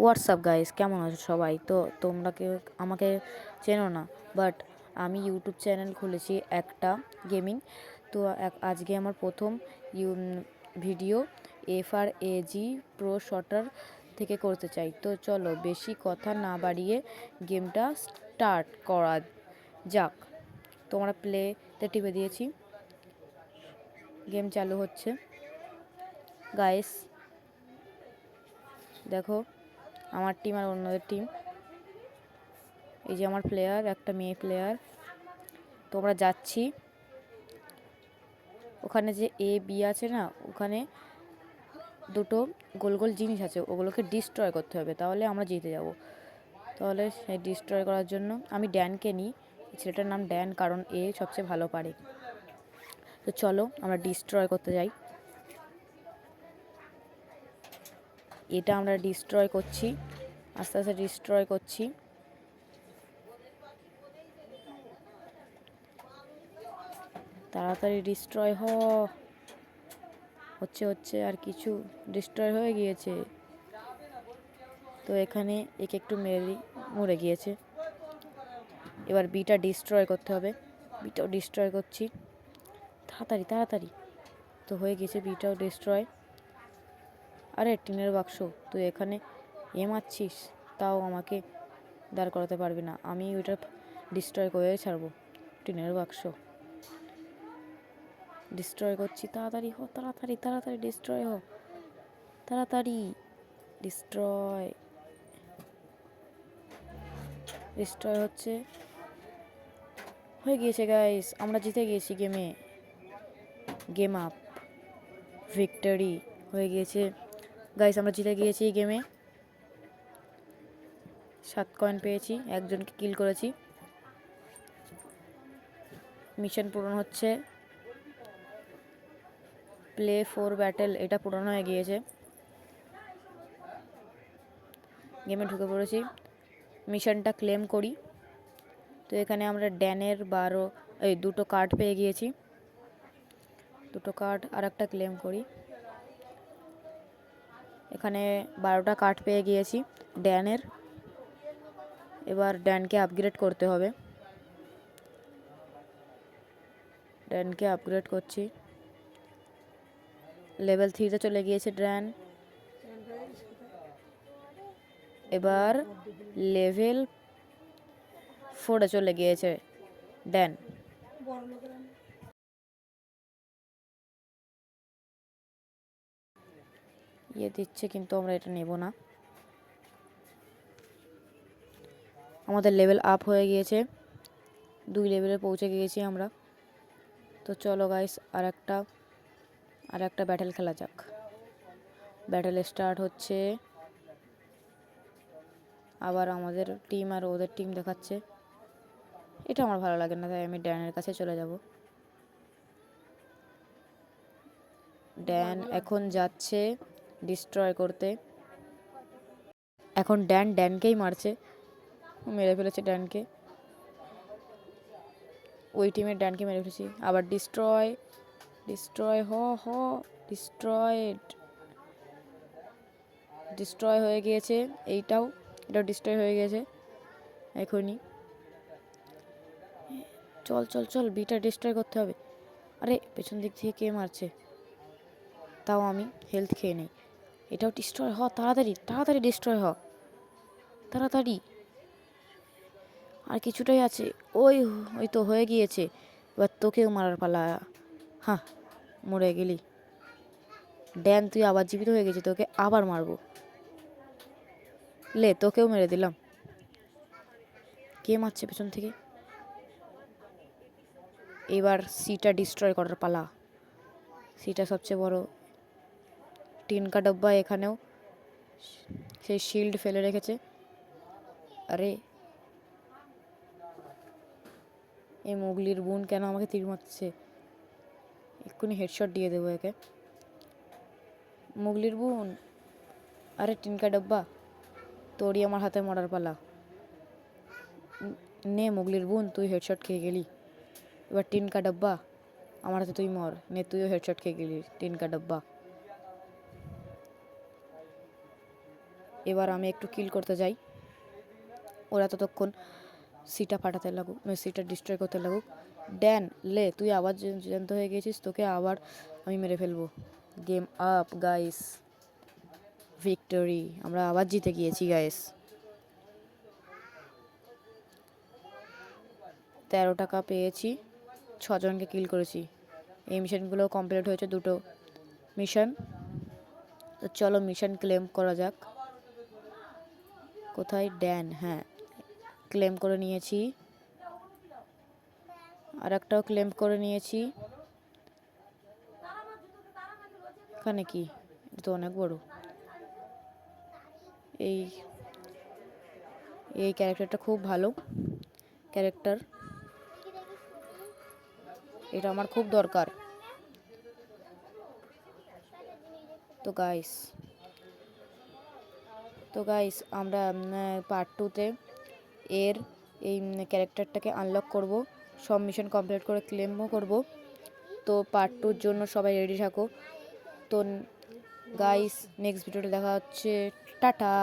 WhatsApp guys, কেমন আছো সবাই? তো তোমরা কেউ আমাকে চেনো না, বাট আমি ইউটিউব চ্যানেল খুলেছি একটা গেমিং। তো আজকে আমার প্রথম ভিডিও FRAG প্রো শটার থেকে করতে চাই। তো চলো বেশি কথা না বাড়িয়ে গেমটা স্টার্ট করা যাক। তোমরা প্লেতে টিপে দিয়েছি, গেম চালু হচ্ছে গাইস। দেখো আমার টিম আর অন্যদের টিম। এই যে আমার প্লেয়ার, একটা মেয়ে প্লেয়ার। তো আমরা যাচ্ছি, ওখানে যে A B আছে না, ওখানে দুটো গোল গোল জিনিস আছে, ওগুলোকে ডিস্ট্রয় করতে হবে, তাহলে আমরা জিতে যাব। তাহলে সেই ডিস্ট্রয় করার জন্য আমি ড্যানকে নিই। ছেলেটার নাম ড্যান, কারণ সবচেয়ে ভালো পারে। তো চলো আমরা ডিস্ট্রয় করতে যাই। এটা আমরা ডিস্ট্রয় করছি, আস্তে আস্তে ডিস্ট্রয় করছি। তাড়াতাড়ি ডিস্ট্রয় হচ্ছে আর কিছু ডিস্ট্রয় হয়ে গিয়েছে। তো এখানে একে একটু মরে গিয়েছে। এবার বিটা ডিস্ট্রয় করতে হবে, বিটাও ডিস্ট্রয় করছি, তাড়াতাড়ি তাড়াতাড়ি। তো হয়ে গেছে বিটাও ডিস্ট্রয়। আরে টিনের বাক্স, তুই এখানে মারছিস, তাও আমাকে দাঁড় করাতে পারবি না। আমি ওইটা ডিস্ট্রয় করে ছাড়বো। টিনের বাক্স ডিস্ট্রয় করছি, তাড়াতাড়ি তাড়াতাড়ি তাড়াতাড়ি ডিস্ট্রয় তাড়াতাড়ি ডিস্ট্রয় ডিস্ট্রয় হচ্ছে। হয়ে গিয়েছে গাইস, আমরা জিতে গিয়েছি গেমে। গেম আপ, ভিক্টরি হয়ে গিয়েছে গাইস, আমরা জিতে গিয়েছি গেমে। 7 কয়েন পেয়েছি, একজনকে কিল করেছি। মিশন পূরণ হচ্ছে। প্লে ফর ব্যাটেল, এটা পূরণ হয়ে গিয়েছে। গেমে ঢুকে পড়েছি, মিশনটা ক্লেম করি। তো এখানে আমরা ড্যানের 2টো কার্ড পেয়ে গিয়েছি। 2টো কার্ড আর একটা ক্লেম করি। এখানে 12টা কার্ড পেয়ে গিয়েছি ড্যানের। এবার ড্যানকে আপগ্রেড করতে হবে, ড্যানকে আপগ্রেড করছি। লেভেল 3তে চলে গিয়েছে ড্যান। এবার লেভেল 4-এ চলে গিয়েছে ড্যান। দিচ্ছে, কিন্তু আমরা এটা নেব না। আমাদের লেভেল আপ হয়ে গিয়েছে, 2 লেভেলে পৌঁছে গিয়েছি আমরা। তো চলো গাইস, আর একটা ব্যাটেল খেলা যাক। ব্যাটেল স্টার্ট হচ্ছে। আবার আমাদের টিম আর ওদের টিম দেখাচ্ছে। এটা আমার ভালো লাগে না, তাই আমি ড্যানের কাছে চলে যাব। ড্যান এখন যাচ্ছে ডিস্ট্রয় করতে। এখন ড্যানকেই মারছে, মেরে ফেলেছে ড্যানকে। ওই টিমের ড্যানকে মেরে ফেলেছি। আবার ডিস্ট্রয় ডিস্ট্রয় হয়ে গিয়েছে। এটাও ডিস্ট্রয় হয়ে গেছে এখনই। চল চল চল, বিটা ডিস্ট্রয় করতে হবে। আরে পেছন দিক থেকে কে মারছে, তাও আমি হেলথ খেয়ে নেই। এটাও ডিস্ট্রয় তাড়াতাড়ি তাড়াতাড়ি ডিস্ট্রয় তাড়াতাড়ি। আর কিছুটাই আছে। ওই ওই তো হয়ে গিয়েছে। এবার তোকেও মারার পালা। হ্যাঁ, মরে গেলি ড্যান, তুই আবার জীবিত হয়ে গেছিস, তোকে আবার মারবো। লে, তোকেও মেরে দিলাম। কে মারছে পেছন থেকে? এবার সিটা ডিস্ট্রয় করার পালা। সিটা সবচেয়ে বড়। টিনকা ডাব্বা এখানেও সেই শিল্ড ফেলে রেখেছে। আরে এই মুগলির বোন কেন আমাকে তীর মারছে? এক্ষুনি হেডশট দিয়ে দেবো একে। মুগলির বোন, আরে টিনকা ডাব্বা, তোরই আমার হাতে মরার পালা। নে মুগলির বোন, তুই হেডশট খেয়ে গেলি। এবার টিনকা ডাব্বা, আমার হাতে তুই মর। নে, তুইও হেডশট খেয়ে গেলি টিনকা ডাব্বা। এবার আমি একটু কিল করতে যাই, ওরা ততক্ষণ সিটা ফাটাতে লাগুক, সিটা ডিস্ট্রয় করতে লাগুক। ড্যান লে, তুই আবার জ্যান্ত হয়ে গেছিস, তোকে আবার আমি মেরে ফেলবো। গেম আপ গাইস, ভিক্টরি, আমরা আবার জিতে গিয়েছি গাইস। 13 টাকা পেয়েছি, 6 জনকে কিল করেছি। এই মিশনগুলো কমপ্লিট হয়েছে, 2টো মিশন। তো চলো মিশন ক্লেম করা যাক। কোথায় ড্যান? হ্যাঁ, ক্লেম করে নিয়েছি। আর একটাও ক্লেম করে নিয়েছি। এখানে কি? এটা তো অনেক বড়। এই এই ক্যারেক্টারটা খুব ভালো ক্যারেক্টার, এটা আমার খুব দরকার। তো গাইস আমরা পার্ট 2তে এর এই ক্যারেক্টারটাকে আনলক করব, সব মিশন কমপ্লিট করে ক্লেমও করব। তো পার্ট 2-র জন্য সবাই রেডি থাকো। তো গাইস নেক্সট ভিডিওতে দেখা হচ্ছে, টাটা।